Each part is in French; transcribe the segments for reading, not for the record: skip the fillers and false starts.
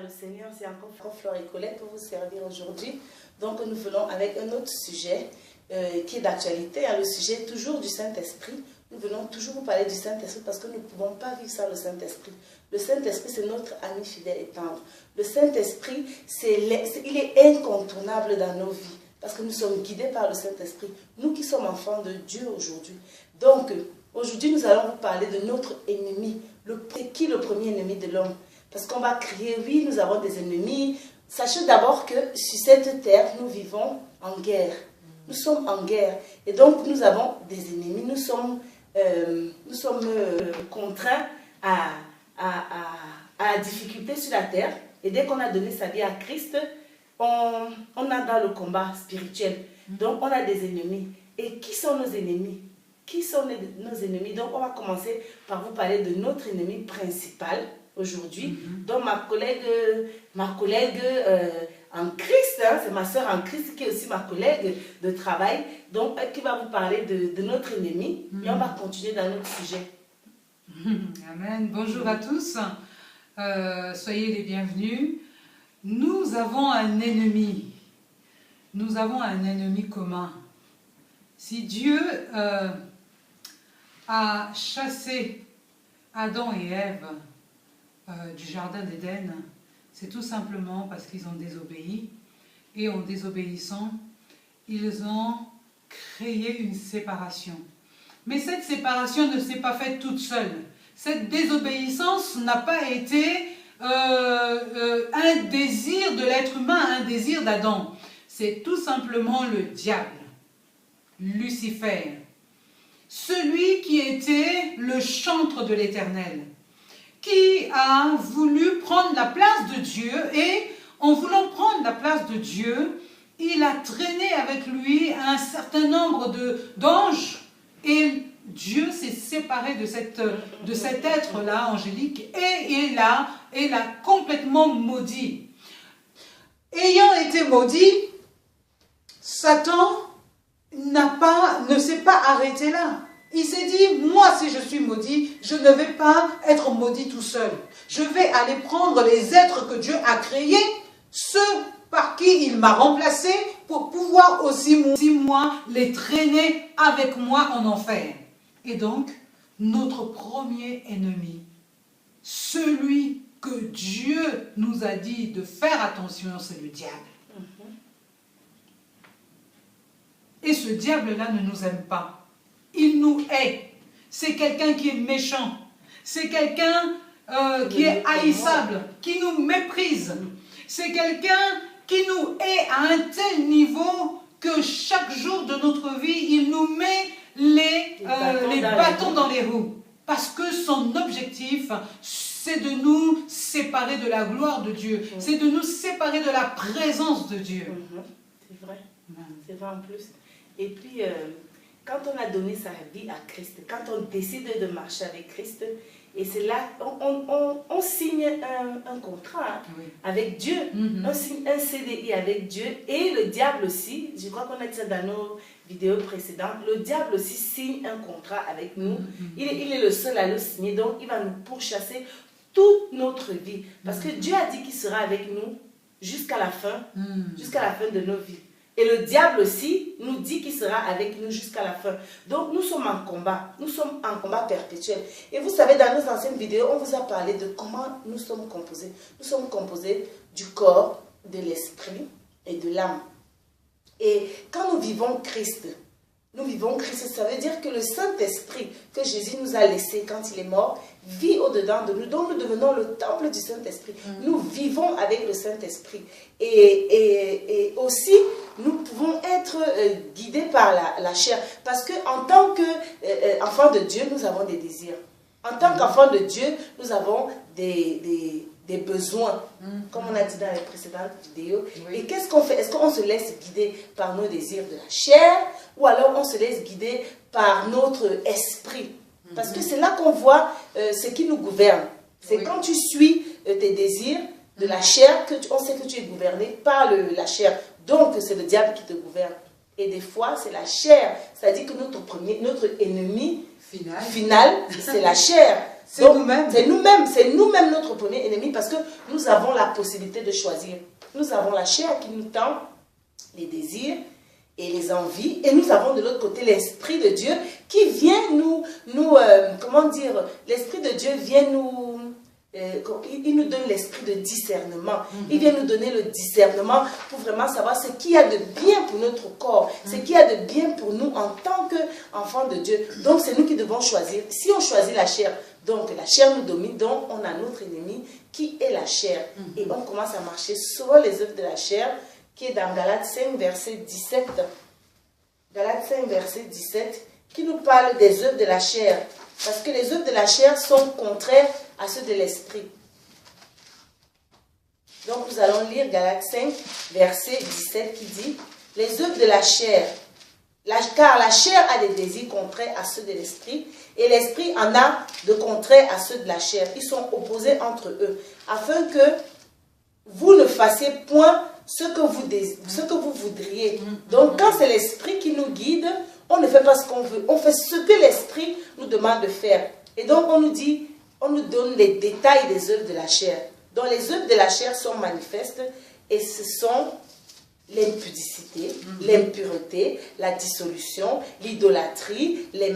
le Seigneur, c'est encore Flore et Colette pour vous servir aujourd'hui. Donc nous venons avec un autre sujet qui est d'actualité, le sujet toujours du Saint-Esprit. Nous venons toujours vous parler du Saint-Esprit parce que nous ne pouvons pas vivre sans le Saint-Esprit. Le Saint-Esprit, c'est notre ami fidèle et tendre. Le Saint-Esprit, il est incontournable dans nos vies parce que nous sommes guidés par le Saint-Esprit. Nous qui sommes enfants de Dieu aujourd'hui. Donc, aujourd'hui, nous allons vous parler de notre ennemi. C'est qui le premier ennemi de l'homme? Parce qu'on va crier, oui, nous avons des ennemis. Sachez d'abord que sur cette terre, nous vivons en guerre. Nous sommes en guerre. Et donc, nous avons des ennemis. Nous sommes contraints à la difficulté sur la terre. Et dès qu'on a donné sa vie à Christ, on a dans le combat spirituel. Donc, on a des ennemis. Et qui sont nos ennemis? Qui sont nos ennemis? Donc, on va commencer par vous parler de notre ennemi principal aujourd'hui. Donc, ma collègue en Christ, c'est ma soeur en Christ qui est aussi ma collègue de travail, donc qui va vous parler de notre ennemi. Et on va continuer dans notre sujet. Amen. Bonjour à tous. Soyez les bienvenus. Nous avons un ennemi. Nous avons un ennemi commun. Si Dieu a chassé Adam et Ève du jardin d'Éden, c'est tout simplement parce qu'ils ont désobéi. Et en désobéissant, ils ont créé une séparation. Mais cette séparation ne s'est pas faite toute seule. Cette désobéissance n'a pas été un désir de l'être humain, un désir d'Adam. C'est tout simplement le diable, Lucifer, celui qui était le chantre de l'Éternel, qui a voulu prendre la place de Dieu, et en voulant prendre la place de Dieu, il a traîné avec lui un certain nombre d'anges, et Dieu s'est séparé de cet être-là angélique, et il l'a complètement maudit. Ayant été maudit, Satan ne s'est pas arrêté là. Il s'est dit, moi si je suis maudit, je ne vais pas être maudit tout seul. Je vais aller prendre les êtres que Dieu a créés, ceux par qui il m'a remplacé, pour pouvoir aussi moi les traîner avec moi en enfer. Et donc, notre premier ennemi, celui que Dieu nous a dit de faire attention, c'est le diable. Et ce diable-là ne nous aime pas. Il nous hait. C'est quelqu'un qui est méchant. C'est quelqu'un qui est haïssable, qui nous méprise. C'est quelqu'un qui nous hait à un tel niveau que chaque jour de notre vie, il nous met les bâtons dans les roues. Parce que son objectif, c'est de nous séparer de la gloire de Dieu. C'est de nous séparer de la présence de Dieu. C'est vrai. C'est vrai en plus. Et puis, quand on a donné sa vie à Christ, quand on décide de marcher avec Christ, et c'est là, on signe un contrat avec Dieu, on signe un CDI avec Dieu, et le diable aussi, je crois qu'on a dit ça dans nos vidéos précédentes, le diable aussi signe un contrat avec nous, il est le seul à le signer, donc il va nous pourchasser toute notre vie, parce que Dieu a dit qu'il sera avec nous jusqu'à la fin de nos vies. Et le diable aussi nous dit qu'il sera avec nous jusqu'à la fin. Donc nous sommes en combat. Nous sommes en combat perpétuel. Et vous savez, dans nos anciennes vidéos, on vous a parlé de comment nous sommes composés. Nous sommes composés du corps, de l'esprit et de l'âme. Et quand nous vivons Christ, ça veut dire que le Saint-Esprit que Jésus nous a laissé quand il est mort, vit au-dedans de nous. Donc nous devenons le temple du Saint-Esprit. Nous vivons avec le Saint-Esprit. Et aussi, nous pouvons être guidés par la chair. Parce qu'en tant qu'enfants de Dieu, nous avons des désirs. En tant qu'enfants de Dieu, nous avons des besoins, comme on a dit dans les précédentes vidéos. Et qu'est-ce qu'on fait? Est-ce qu'on se laisse guider par nos désirs de la chair, ou alors on se laisse guider par notre esprit? Parce que c'est là qu'on voit ce qui nous gouverne. C'est quand tu suis tes désirs de la chair qu'on sait que tu es gouverné par la chair. Donc c'est le diable qui te gouverne. Et des fois c'est la chair. C'est-à-dire que notre ennemi final, c'est la chair. C'est nous-mêmes. C'est nous-mêmes notre premier ennemi parce que nous avons la possibilité de choisir. Nous avons la chair qui nous tend les désirs et les envies, et nous avons de l'autre côté l'Esprit de Dieu qui vient comment dire, l'Esprit de Dieu vient il nous donne l'esprit de discernement. Il vient nous donner le discernement pour vraiment savoir ce qu'il y a de bien pour notre corps, ce qu'il y a de bien pour nous en tant qu'enfants de Dieu. Donc c'est nous qui devons choisir. Si on choisit la chair, donc la chair nous domine, donc on a notre ennemi qui est la chair. Et on commence à marcher sur les œuvres de la chair, qui est dans Galates 5, verset 17. Galates 5, verset 17, qui nous parle des œuvres de la chair. Parce que les œuvres de la chair sont contraires à ceux de l'esprit. Donc nous allons lire Galates 5, verset 17, qui dit « Les œuvres de la chair, car la chair a des désirs contraires à ceux de l'esprit, et l'esprit en a de contraires à ceux de la chair. Ils sont opposés entre eux, afin que vous ne fassiez point ce que vous voudriez. » Donc quand c'est l'esprit qui nous guide, on ne fait pas ce qu'on veut, on fait ce que l'esprit nous demande de faire. Et donc on nous donne les détails des œuvres de la chair. Donc les œuvres de la chair sont manifestes, et ce sont l'impudicité, l'impureté, la dissolution, l'idolâtrie, la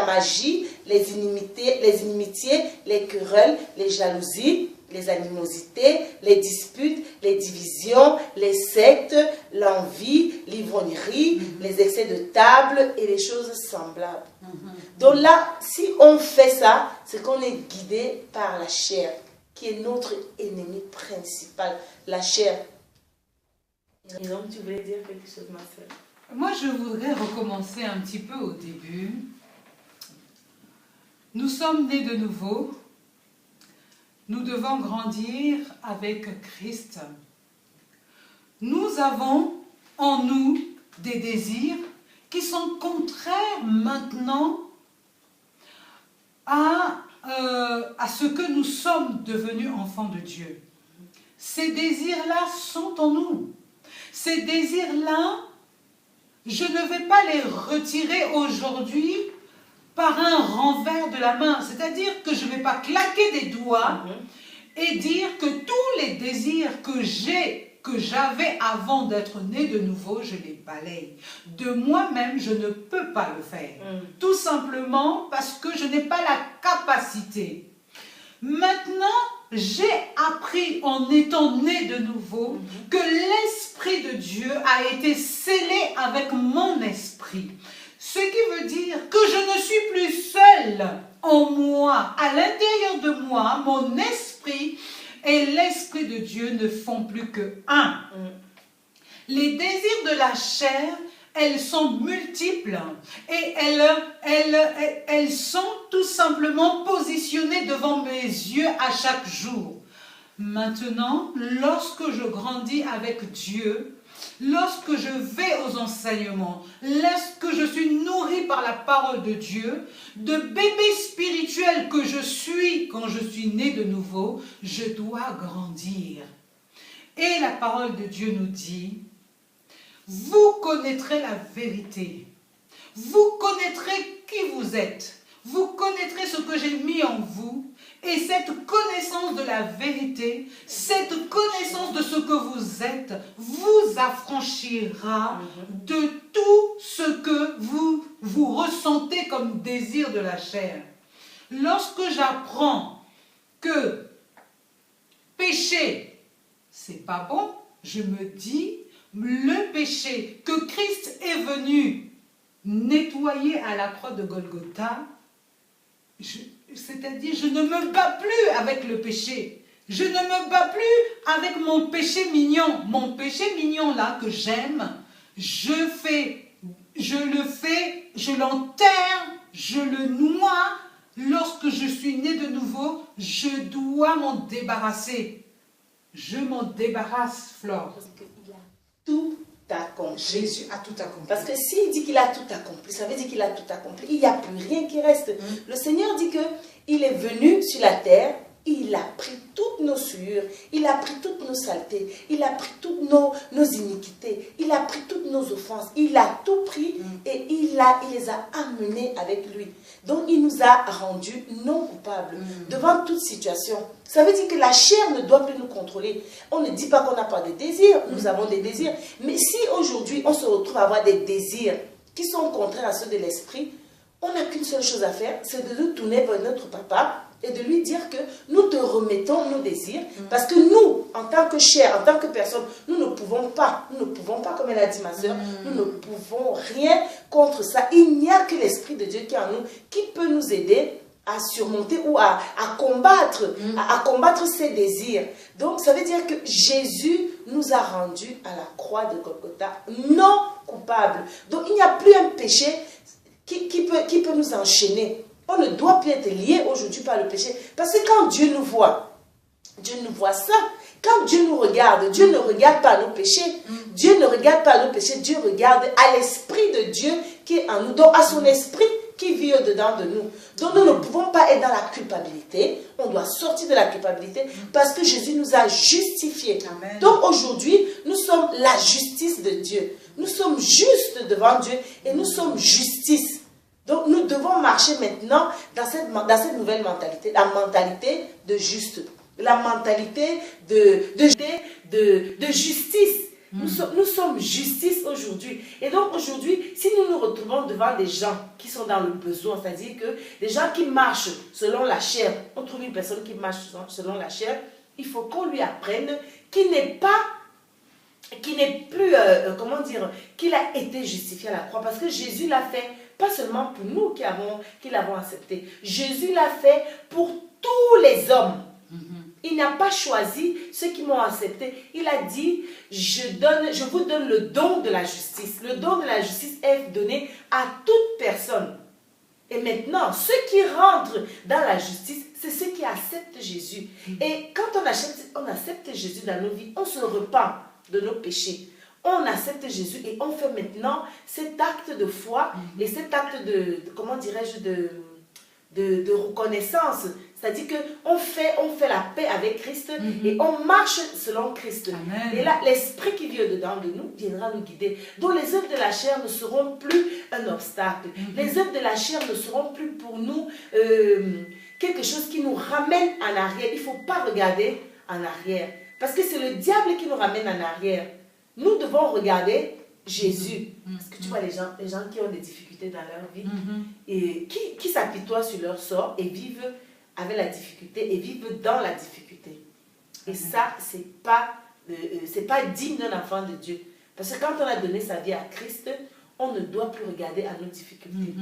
magie, les inimitiés, les querelles, les jalousies, les animosités, les disputes, les divisions, les sectes, l'envie, l'ivrognerie, les excès de table et les choses semblables. Donc là, si on fait ça, c'est qu'on est guidé par la chair, qui est notre ennemi principal, la chair. Et donc, tu voulais dire quelque chose, ma soeur? Moi, je voudrais recommencer un petit peu au début. Nous sommes nés de nouveau. Nous devons grandir avec Christ. Nous avons en nous des désirs qui sont contraires maintenant à ce que nous sommes devenus enfants de Dieu. Ces désirs-là sont en nous. Ces désirs-là, je ne vais pas les retirer aujourd'hui par un renvers de la main. C'est-à-dire que je ne vais pas claquer des doigts et dire que tous les désirs que j'avais avant d'être né de nouveau, je les balaye. De moi-même, je ne peux pas le faire. Tout simplement parce que je n'ai pas la capacité. Maintenant, j'ai appris en étant né de nouveau que l'Esprit de Dieu a été scellé avec mon esprit. Ce qui veut dire que je ne suis plus seule en moi. À l'intérieur de moi, mon esprit et l'Esprit de Dieu ne font plus que un. Les désirs de la chair, elles sont multiples et elles sont tout simplement positionnées devant mes yeux à chaque jour. Maintenant, lorsque je grandis avec Dieu, lorsque je vais aux enseignements, lorsque je suis nourri par la parole de Dieu, de bébé spirituel que je suis quand je suis né de nouveau, je dois grandir. Et la parole de Dieu nous dit, vous connaîtrez la vérité, vous connaîtrez qui vous êtes, vous connaîtrez ce que j'ai mis en vous, et cette connaissance de la vérité, cette connaissance de ce que vous êtes, vous affranchira de tout ce que vous ressentez comme désir de la chair. Lorsque j'apprends que pécher, c'est pas bon, je me dis, le péché que Christ est venu nettoyer à la croix de Golgotha, c'est-à-dire, je ne me bats plus avec le péché. Je ne me bats plus avec mon péché mignon. Mon péché mignon là que j'aime, je l'enterre, je le noie. Lorsque je suis né de nouveau, je dois m'en débarrasser. Je m'en débarrasse, Flore. Parce qu'il a tout accompli. Jésus a tout accompli. Parce que s'il dit qu'il a tout accompli, ça veut dire qu'il a tout accompli. Il n'y a plus rien qui reste. Le Seigneur dit qu'il est venu sur la terre il a pris toutes nos souillures, il a pris toutes nos saletés, il a pris toutes nos iniquités, il a pris toutes nos offenses, il a tout pris et il les a amenés avec lui. Donc il nous a rendus non coupables devant toute situation. Ça veut dire que la chair ne doit plus nous contrôler. On ne dit pas qu'on n'a pas de désirs, nous avons des désirs. Mais si aujourd'hui on se retrouve à avoir des désirs qui sont contraires à ceux de l'esprit, on n'a qu'une seule chose à faire, c'est de nous tourner vers notre papa et de lui dire que nous te remettons nos désirs, parce que nous, en tant que chair, en tant que personne, nous ne pouvons pas, comme elle a dit ma soeur, nous ne pouvons rien contre ça. Il n'y a que l'Esprit de Dieu qui est en nous, qui peut nous aider à surmonter ou à combattre ces désirs. Donc, ça veut dire que Jésus nous a rendus à la croix de Golgotha non coupables. Donc, il n'y a plus un péché qui peut nous enchaîner. On ne doit plus être lié aujourd'hui par le péché. Parce que quand Dieu nous voit ça. Quand Dieu nous regarde, Dieu ne regarde pas nos péchés. Dieu ne regarde pas nos péchés. Dieu regarde à l'Esprit de Dieu qui est en nous. Donc à son Esprit qui vit au-dedans de nous. Donc nous ne pouvons pas être dans la culpabilité. On doit sortir de la culpabilité parce que Jésus nous a justifiés. Amen. Donc aujourd'hui, nous sommes la justice de Dieu. Nous sommes justes devant Dieu et nous sommes justice. Donc nous devons marcher maintenant dans cette nouvelle mentalité, la mentalité de juste, la mentalité de justice. Nous sommes justice aujourd'hui. Et donc aujourd'hui, si nous nous retrouvons devant des gens qui sont dans le besoin, c'est-à-dire que des gens qui marchent selon la chair, on trouve une personne qui marche selon la chair, il faut qu'on lui apprenne qu'il n'est plus, qu'il a été justifié à la croix. Parce que Jésus l'a fait, pas seulement pour nous qui l'avons accepté. Jésus l'a fait pour tous les hommes. Il n'a pas choisi ceux qui m'ont accepté. Il a dit, je vous donne le don de la justice. Le don de la justice est donné à toute personne. Et maintenant, ceux qui rentrent dans la justice, c'est ceux qui acceptent Jésus. Et quand on accepte Jésus dans nos vies, on se repent de nos péchés. On accepte Jésus et on fait maintenant cet acte de foi et cet acte de reconnaissance. C'est-à-dire qu'on fait la paix avec Christ et on marche selon Christ. Amen. Et là, l'Esprit qui vit au-dedans de nous viendra nous guider. Donc les œuvres de la chair ne seront plus un obstacle. Les œuvres de la chair ne seront plus pour nous quelque chose qui nous ramène en arrière. Il ne faut pas regarder en arrière. Parce que c'est le diable qui nous ramène en arrière. Nous devons regarder Jésus. Parce que tu vois les gens qui ont des difficultés dans leur vie et qui s'apitoient sur leur sort et vivent avec la difficulté et vivent dans la difficulté. Et ça, c'est pas digne d'un enfant de Dieu. Parce que quand on a donné sa vie à Christ, on ne doit plus regarder à nos difficultés.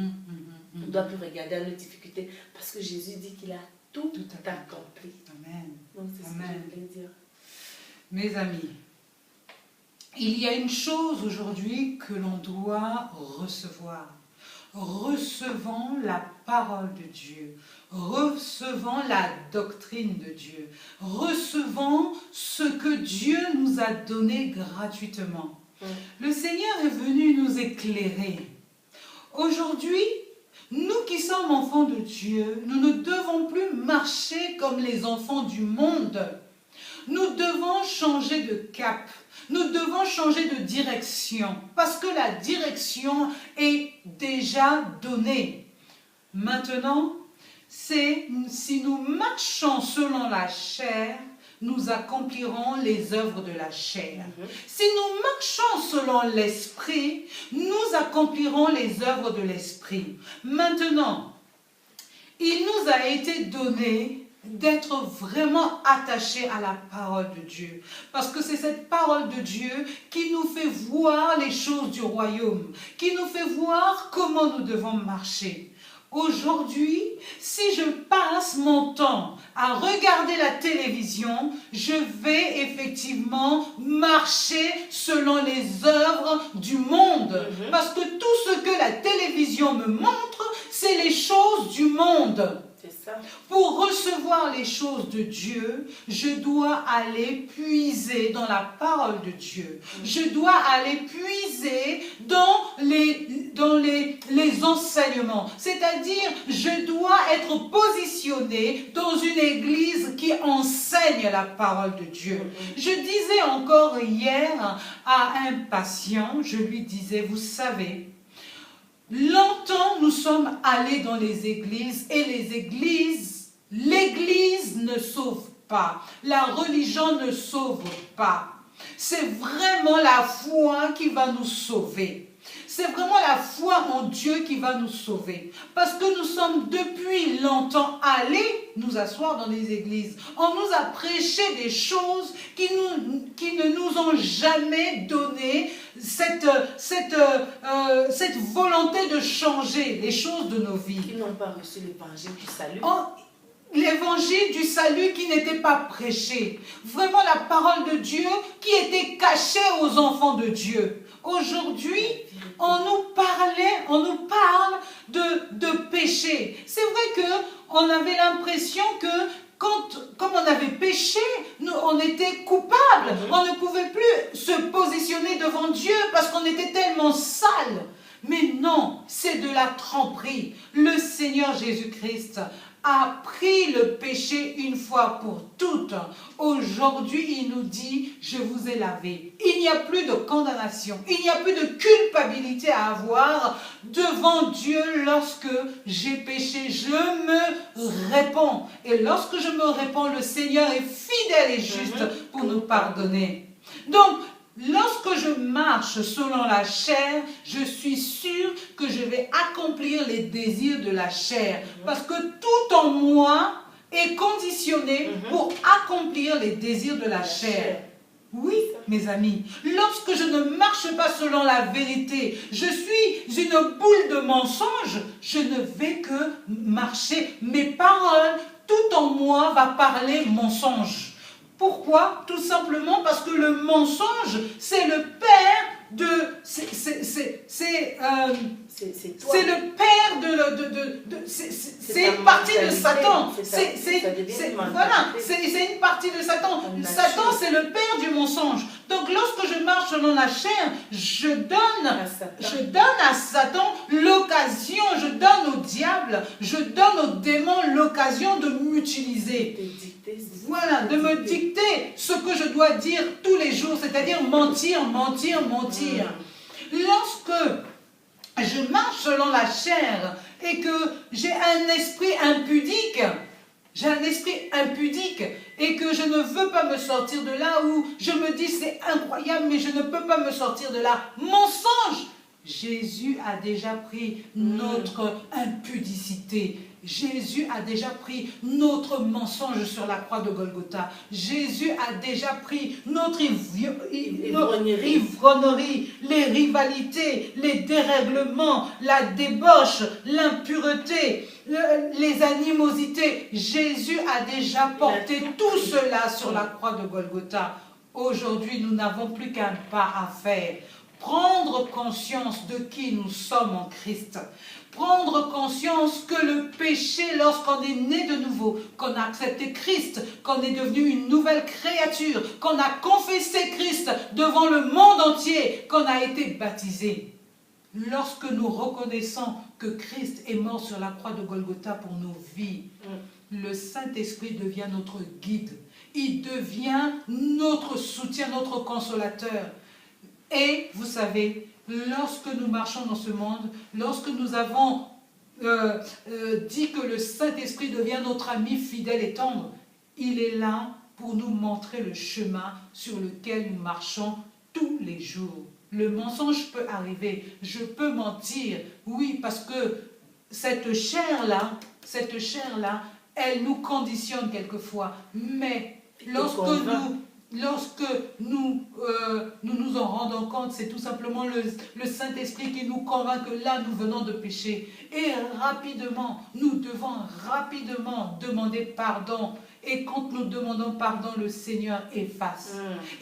On ne doit plus regarder à nos difficultés parce que Jésus dit qu'il a tout accompli. Amen. Donc c'est ce que je voulais dire. Mes amis, il y a une chose aujourd'hui que l'on doit recevoir. Recevons la parole de Dieu. Recevons la doctrine de Dieu. Recevons ce que Dieu nous a donné gratuitement. Le Seigneur est venu nous éclairer. Aujourd'hui, nous qui sommes enfants de Dieu, nous ne devons plus marcher comme les enfants du monde. Nous devons changer de cap. Nous devons changer de direction. Parce que la direction est déjà donnée. Maintenant, si nous marchons selon la chair, nous accomplirons les œuvres de la chair. Si nous marchons selon l'esprit, nous accomplirons les œuvres de l'esprit. Maintenant, il nous a été donné d'être vraiment attachés à la parole de Dieu. Parce que c'est cette parole de Dieu qui nous fait voir les choses du royaume, qui nous fait voir comment nous devons marcher. Aujourd'hui, si je passe mon temps à regarder la télévision, je vais effectivement marcher selon les œuvres du monde. Parce que tout ce que la télévision me montre, c'est les choses du monde. ça. Pour recevoir les choses de Dieu, je dois aller puiser dans la parole de Dieu. Je dois aller puiser dans les enseignements. C'est-à-dire, je dois être positionné dans une église qui enseigne la parole de Dieu. Je disais encore hier à un patient, je lui disais, vous savez, longtemps, nous sommes allés dans les églises et l'église ne sauve pas. La religion ne sauve pas. C'est vraiment la foi qui va nous sauver. C'est vraiment la foi en Dieu qui va nous sauver. Parce que nous sommes depuis longtemps allés nous asseoir dans les églises. On nous a prêché des choses qui ne nous ont jamais donné cette volonté de changer les choses de nos vies. Qui n'ont pas reçu l'évangile du salut. L'évangile du salut qui n'était pas prêché. Vraiment la parole de Dieu qui était cachée aux enfants de Dieu. Aujourd'hui, on nous parle de péché. C'est vrai qu'on avait l'impression que comme on avait péché, on était coupable. On ne pouvait plus se positionner devant Dieu parce qu'on était tellement sale. Mais non, c'est de la tromperie. Le Seigneur Jésus-Christ a pris le péché une fois pour toutes. Aujourd'hui, il nous dit, je vous ai lavé. Il n'y a plus de condamnation, il n'y a plus de culpabilité à avoir devant Dieu lorsque j'ai péché. Je me répands. Et lorsque je me répands, le Seigneur est fidèle et juste pour nous pardonner. Donc, lorsque je marche selon la chair, je suis sûre que je vais accomplir les désirs de la chair. Parce que tout en moi est conditionné pour accomplir les désirs de la chair. Oui, mes amis, lorsque je ne marche pas selon la vérité, je suis une boule de mensonges, je ne vais que marcher. Mes paroles, tout en moi va parler mensonge. Pourquoi? Tout simplement parce que le mensonge, c'est le père de... C'est le père c'est une partie de Satan. Voilà, c'est une partie de Satan. Satan, c'est le père du mensonge. Donc, lorsque je marche selon la chair, je donne à Satan l'occasion, je donne au diable, je donne aux démons l'occasion de m'utiliser. Voilà, de me dicter ce que je dois dire tous les jours, c'est-à-dire mentir, mentir, mentir. Lorsque je marche selon la chair et que j'ai un esprit impudique, et que je ne veux pas me sortir de là, où je me dis c'est incroyable mais je ne peux pas me sortir de là. Mensonge! Jésus a déjà pris notre impudicité. Jésus a déjà pris notre mensonge sur la croix de Golgotha. Jésus a déjà pris notre ivrognerie, les rivalités, les dérèglements, la débauche, l'impureté, les animosités. Jésus a déjà porté tout cela sur la croix de Golgotha. Aujourd'hui, nous n'avons plus qu'un pas à faire. Prendre conscience de qui nous sommes en Christ. Prendre conscience que le péché, lorsqu'on est né de nouveau, qu'on a accepté Christ, qu'on est devenu une nouvelle créature, qu'on a confessé Christ devant le monde entier, qu'on a été baptisé. Lorsque nous reconnaissons que Christ est mort sur la croix de Golgotha pour nos vies, le Saint-Esprit devient notre guide. Il devient notre soutien, notre consolateur. Et vous savez, lorsque nous marchons dans ce monde, lorsque nous avons dit que le Saint-Esprit devient notre ami fidèle et tendre, il est là pour nous montrer le chemin sur lequel nous marchons tous les jours. Le mensonge peut arriver, je peux mentir, oui, parce que cette chair-là, elle nous conditionne quelquefois, mais lorsque nous nous en rendons compte, c'est tout simplement le Saint-Esprit qui nous convainc que là, nous venons de pécher. Et rapidement, nous devons rapidement demander pardon Et quand nous demandons pardon, le Seigneur efface.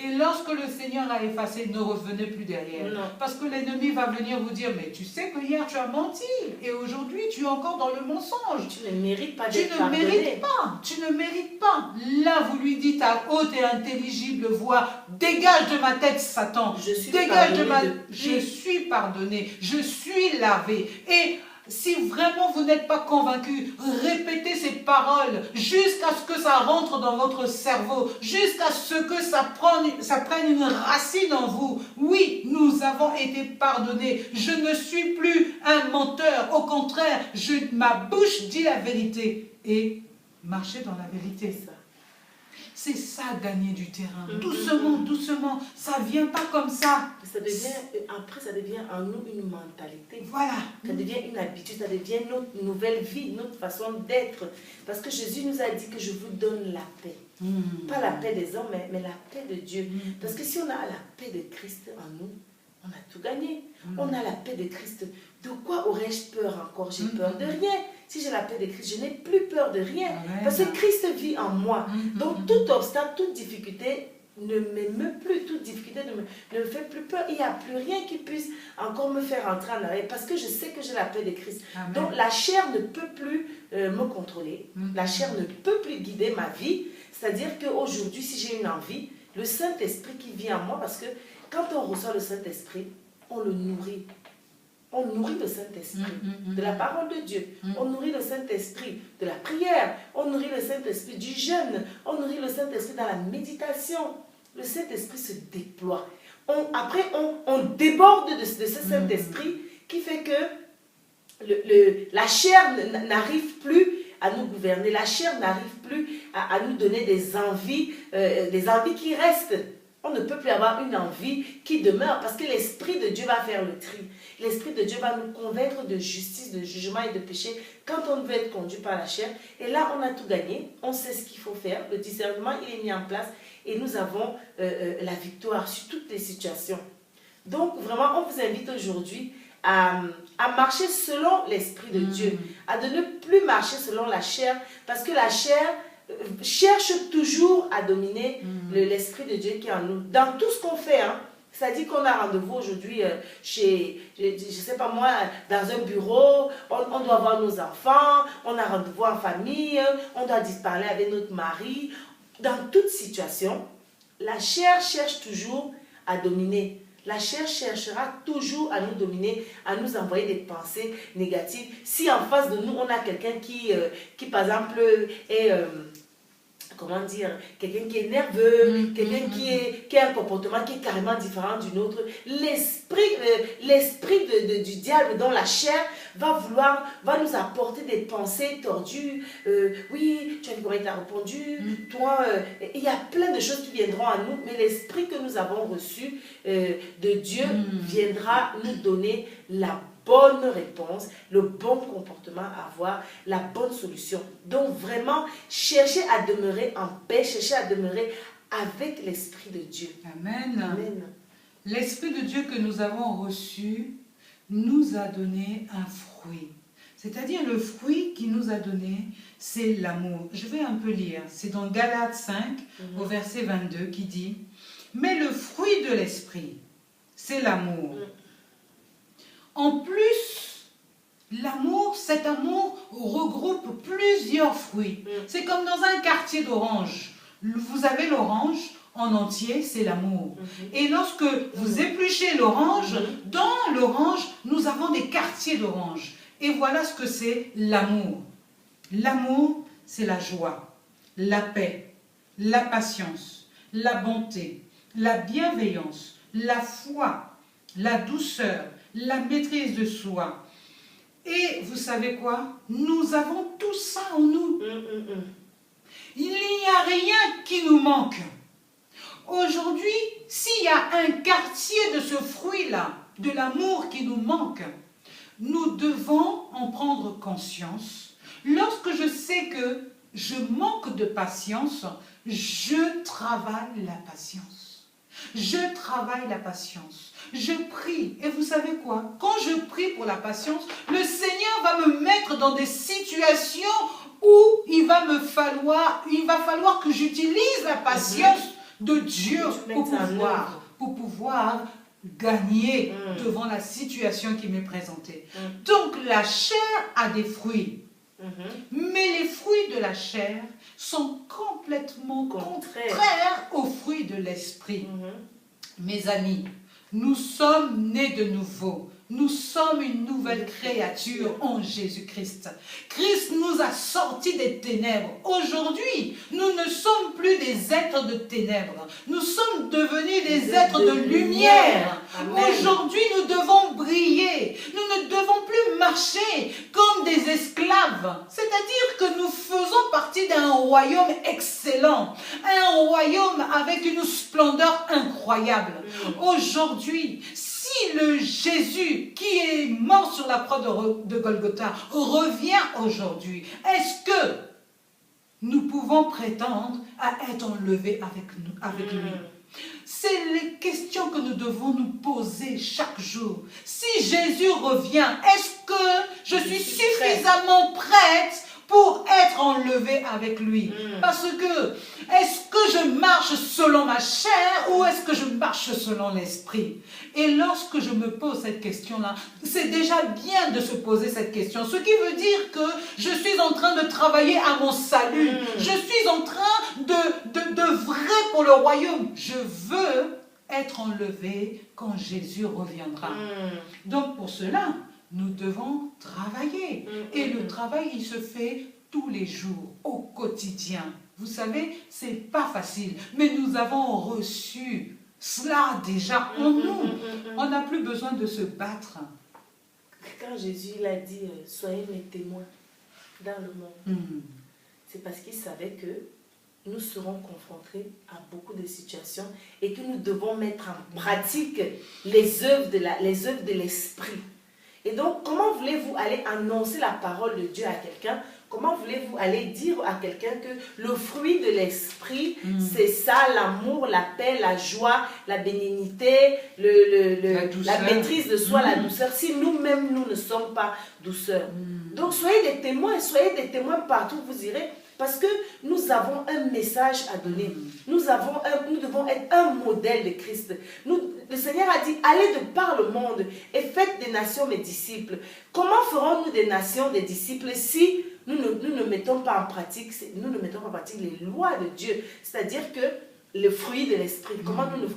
Et lorsque le Seigneur a effacé, ne revenez plus derrière. Non. Parce que l'ennemi va venir vous dire, mais tu sais que hier tu as menti. Et aujourd'hui tu es encore dans le mensonge. Tu ne mérites pas Tu d'être ne pardonné. mérites pas. Tu ne mérites pas. Là, vous lui dites à haute et intelligible voix, dégage de ma tête, Satan. Je suis Dégage de ma... pardonné depuis. Je suis pardonné. Je suis lavé. Et si vraiment vous n'êtes pas convaincu, répétez ces paroles jusqu'à ce que ça rentre dans votre cerveau, jusqu'à ce que ça prenne une racine en vous. Oui, nous avons été pardonnés. Je ne suis plus un menteur. Au contraire, ma bouche dit la vérité. Et marchez dans la vérité. C'est ça, gagner du terrain. Doucement, doucement. Ça ne vient pas comme ça. Après, ça devient en nous une mentalité. Voilà. Ça devient une habitude, ça devient notre nouvelle vie, notre façon d'être. Parce que Jésus nous a dit que je vous donne la paix. Pas la paix des hommes, mais la paix de Dieu. Parce que si on a la paix de Christ en nous, on a tout gagné. On a la paix de Christ. De quoi aurais-je peur encore? J'ai peur de rien. Si j'ai la paix de Christ, je n'ai plus peur de rien. Amen. Parce que Christ vit en moi. Donc tout obstacle, toute difficulté ne m'émeut plus. Toute difficulté ne me fait plus peur. Il n'y a plus rien qui puisse encore me faire entrer en arrêt. Parce que je sais que j'ai la paix de Christ. Amen. Donc la chair ne peut plus me contrôler. La chair ne peut plus guider ma vie. C'est-à-dire qu'aujourd'hui, si j'ai une envie, le Saint-Esprit qui vit en moi, parce que quand on reçoit le Saint-Esprit, on le nourrit. On nourrit le Saint-Esprit de la parole de Dieu. On nourrit le Saint-Esprit de la prière. On nourrit le Saint-Esprit du jeûne. On nourrit le Saint-Esprit dans la méditation. Le Saint-Esprit se déploie. Après, on déborde de ce Saint-Esprit qui fait que la chair n'arrive plus à nous gouverner. La chair n'arrive plus à nous donner des envies qui restent. On ne peut plus avoir une envie qui demeure parce que l'Esprit de Dieu va faire le tri. L'Esprit de Dieu va nous convaincre de justice, de jugement et de péché quand on veut être conduit par la chair. Et là, on a tout gagné. On sait ce qu'il faut faire. Le discernement, il est mis en place et nous avons la victoire sur toutes les situations. Donc, vraiment, on vous invite aujourd'hui à marcher selon l'Esprit de Dieu, à ne plus marcher selon la chair parce que la chair cherche toujours à dominer l'Esprit de Dieu qui est en nous. Dans tout ce qu'on fait, hein, c'est-à-dire qu'on a rendez-vous aujourd'hui chez, je sais pas moi, dans un bureau, on doit voir nos enfants, on a rendez-vous en famille, on doit parler avec notre mari. Dans toute situation, la chair cherche toujours à dominer. La chair cherchera toujours à nous dominer, à nous envoyer des pensées négatives. Si en face de nous, on a quelqu'un qui par exemple, est... comment dire, quelqu'un qui est nerveux, quelqu'un qui a un comportement qui est carrément différent du nôtre, l'esprit du diable dans la chair va nous apporter des pensées tordues. Oui, tu as vu comment il t'a répondu, toi, il y a plein de choses qui viendront à nous, mais l'esprit que nous avons reçu de Dieu viendra nous donner la bonne réponse, le bon comportement à avoir, la bonne solution. Donc vraiment, cherchez à demeurer en paix, cherchez à demeurer avec l'Esprit de Dieu. Amen. Amen. L'Esprit de Dieu que nous avons reçu nous a donné un fruit. C'est-à-dire le fruit qu'il nous a donné, c'est l'amour. Je vais un peu lire. C'est dans Galates 5, au verset 22, qui dit « Mais le fruit de l'Esprit, c'est l'amour. » En plus, l'amour, cet amour regroupe plusieurs fruits. C'est comme dans un quartier d'orange. Vous avez l'orange en entier, c'est l'amour. Et lorsque vous épluchez l'orange, dans l'orange, nous avons des quartiers d'orange. Et voilà ce que c'est l'amour. L'amour, c'est la joie, la paix, la patience, la bonté, la bienveillance, la foi, la douceur, la maîtrise de soi. Et vous savez quoi? Nous avons tout ça en nous. Il n'y a rien qui nous manque. Aujourd'hui, s'il y a un quartier de ce fruit-là, de l'amour qui nous manque, nous devons en prendre conscience. Lorsque je sais que je manque de patience, je travaille la patience. Je travaille la patience. Je prie. Et vous savez quoi? Quand je prie pour la patience, le Seigneur va me mettre dans des situations où il va falloir que j'utilise la patience de Dieu pour pouvoir gagner devant la situation qui m'est présentée. Donc la chair a des fruits, mais les fruits de la chair sont complètement contraires aux fruits de l'esprit. Mes amis, nous sommes nés de nouveau. Nous sommes une nouvelle créature en Jésus-Christ. Christ nous a sortis des ténèbres. Aujourd'hui, nous ne sommes plus des êtres de ténèbres. Nous sommes devenus des êtres de lumière. Aujourd'hui, nous devons briller. Nous ne devons plus marcher comme des esclaves. C'est-à-dire que nous faisons partie d'un royaume excellent. Un royaume avec une splendeur incroyable. Aujourd'hui, si le Jésus qui est mort sur la croix de Golgotha revient aujourd'hui, est-ce que nous pouvons prétendre à être enlevés avec lui? C'est les questions que nous devons nous poser chaque jour. Si Jésus revient, est-ce que je suis suffisamment prête pour être enlevé avec lui? Parce que, est-ce que je marche selon ma chair ou est-ce que je marche selon l'esprit? Et lorsque je me pose cette question-là, c'est déjà bien de se poser cette question. Ce qui veut dire que je suis en train de travailler à mon salut. Je suis en train d'œuvrer pour le royaume. Je veux être enlevé quand Jésus reviendra. Donc pour cela, nous devons travailler. Et le travail, il se fait tous les jours, au quotidien. Vous savez, c'est pas facile. Mais nous avons reçu cela déjà en nous. On n'a plus besoin de se battre. Quand Jésus il a dit « Soyez mes témoins dans le monde », c'est parce qu'il savait que nous serons confrontés à beaucoup de situations et que nous devons mettre en pratique les œuvres de l'esprit. Et donc, comment voulez-vous aller annoncer la parole de Dieu à quelqu'un? Comment voulez-vous aller dire à quelqu'un que le fruit de l'esprit, c'est ça, l'amour, la paix, la joie, la bénignité, la maîtrise de soi, la douceur, si nous-mêmes, nous ne sommes pas douceurs. Donc, soyez des témoins partout où vous irez. Parce que nous avons un message à donner. Nous devons être un modèle de Christ. Le Seigneur a dit, allez de par le monde et faites des nations mes disciples. Comment ferons-nous des nations des disciples si nous ne mettons pas en pratique les lois de Dieu? C'est-à-dire que le fruit de l'esprit, comment nous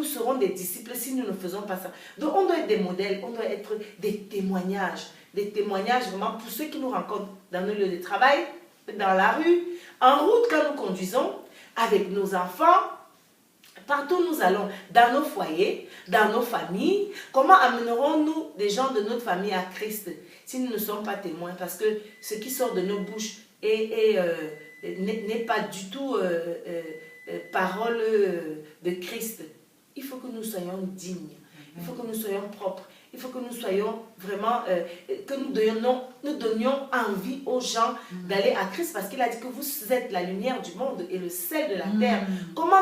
serons des disciples si nous ne faisons pas ça? Donc on doit être des modèles, on doit être des témoignages vraiment pour ceux qui nous rencontrent dans nos lieux de travail, dans la rue, en route quand nous conduisons, avec nos enfants, partout où nous allons, dans nos foyers, dans nos familles. Comment amènerons-nous des gens de notre famille à Christ si nous ne sommes pas témoins? Parce que ce qui sort de nos bouches n'est pas du tout parole de Christ. Il faut que nous soyons dignes, il faut que nous soyons propres. Il faut que nous soyons vraiment, que nous donnions envie aux gens d'aller à Christ, parce qu'il a dit que vous êtes la lumière du monde et le sel de la terre.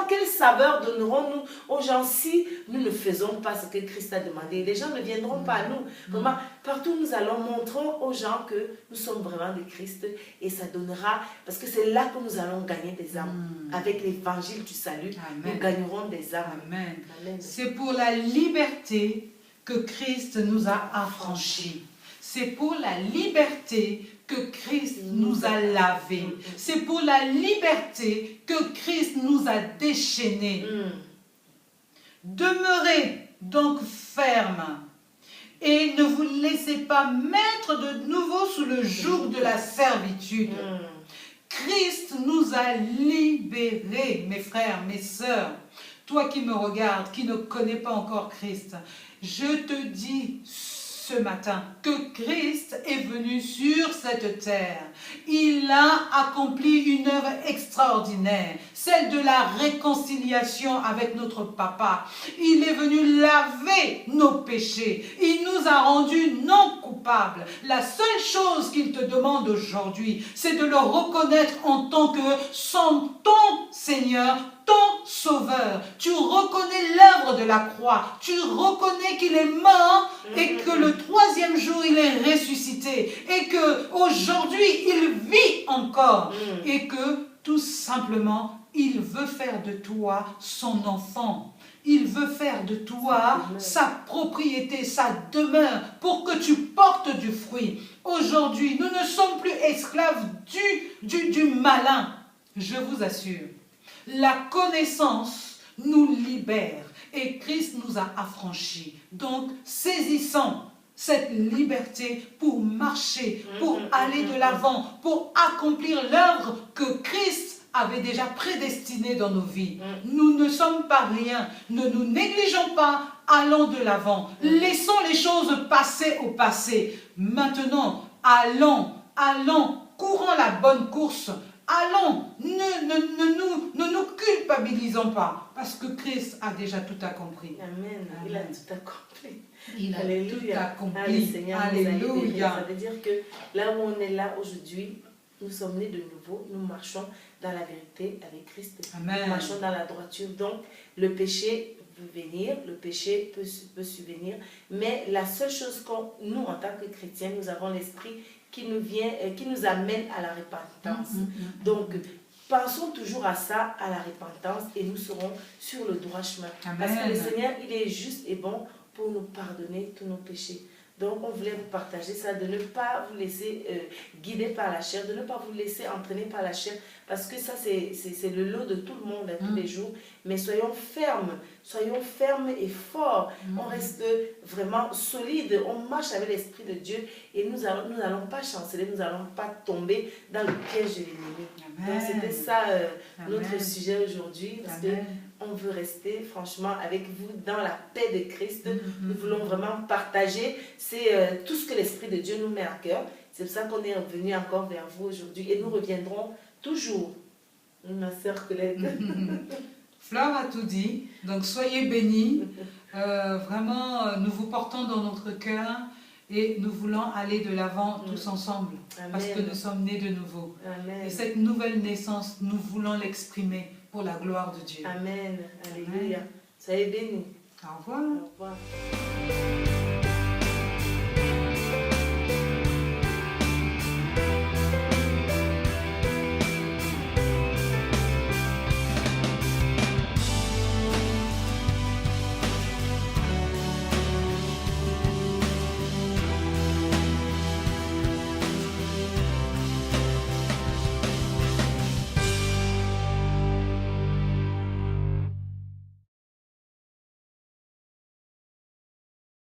Quelle saveur donnerons-nous aux gens si nous ne faisons pas ce que Christ a demandé? Les gens ne viendront pas à nous. Vraiment, partout où nous allons, montrons aux gens que nous sommes vraiment de Christ, et ça donnera, parce que c'est là que nous allons gagner des âmes. Avec l'évangile du salut, nous gagnerons des âmes. Amen. C'est pour la liberté que Christ nous a affranchis. C'est pour la liberté que Christ nous a lavés. C'est pour la liberté que Christ nous a déchaînés. Demeurez donc fermes et ne vous laissez pas mettre de nouveau sous le joug de la servitude. Christ nous a libérés, mes frères, mes sœurs. Toi qui me regardes, qui ne connais pas encore Christ, je te dis ce matin que Christ est venu sur cette terre. Il a accompli une œuvre extraordinaire, celle de la réconciliation avec notre Papa. Il est venu laver nos péchés. Il nous a rendus non coupables. La seule chose qu'il te demande aujourd'hui, c'est de le reconnaître en tant que ton Seigneur, ton sauveur. Tu reconnais l'œuvre de la croix. Tu reconnais qu'il est mort et que le troisième jour, il est ressuscité. Et qu'aujourd'hui, il vit encore. Et que tout simplement, il veut faire de toi son enfant. Il veut faire de toi sa propriété, sa demeure, pour que tu portes du fruit. Aujourd'hui, nous ne sommes plus esclaves du malin. Je vous assure, la connaissance nous libère et Christ nous a affranchis. Donc, saisissons cette liberté pour marcher, pour aller de l'avant, pour accomplir l'œuvre que Christ avait déjà prédestiné dans nos vies. Nous ne sommes pas rien. Ne nous négligeons pas. Allons de l'avant. Laissons les choses passer au passé. Maintenant, allons, courons la bonne course. Allons, ne nous culpabilisons pas. Parce que Christ a déjà tout accompli. Amen. Il a tout accompli. Il a tout accompli. Allez, Seigneur, Alléluia. Ça veut dire que là où on est là aujourd'hui, nous sommes nés de nouveau, nous marchons dans la vérité avec Christ. Amen. Nous marchons dans la droiture. Donc, le péché peut venir, le péché peut subvenir, mais la seule chose que nous, en tant que chrétiens, nous avons l'esprit qui nous amène à la repentance. Donc, pensons toujours à ça, à la repentance, et nous serons sur le droit chemin. Amen. Parce que le Seigneur, il est juste et bon pour nous pardonner tous nos péchés. Donc, on voulait vous partager ça, de ne pas vous laisser guider par la chair, de ne pas vous laisser entraîner par la chair, parce que ça, c'est le lot de tout le monde, tous les jours. Mais soyons fermes et forts. On reste vraiment solide, on marche avec l'Esprit de Dieu et nous n'allons pas chanceler, nous n'allons pas tomber dans le piège de l'ennemi. Donc, c'était ça notre sujet aujourd'hui, parce que on veut rester franchement avec vous dans la paix de Christ. Nous voulons vraiment partager tout ce que l'Esprit de Dieu nous met à cœur. C'est pour ça qu'on est revenu encore vers vous aujourd'hui et nous reviendrons toujours. Ma sœur Colette. Fleur a tout dit, donc soyez bénis. Vraiment, nous vous portons dans notre cœur et nous voulons aller de l'avant tous ensemble. Amen. Parce que nous sommes nés de nouveau. Amen. Et cette nouvelle naissance, nous voulons l'exprimer pour la gloire de Dieu. Amen. Alléluia. Soyez bénis. Au revoir. Au revoir.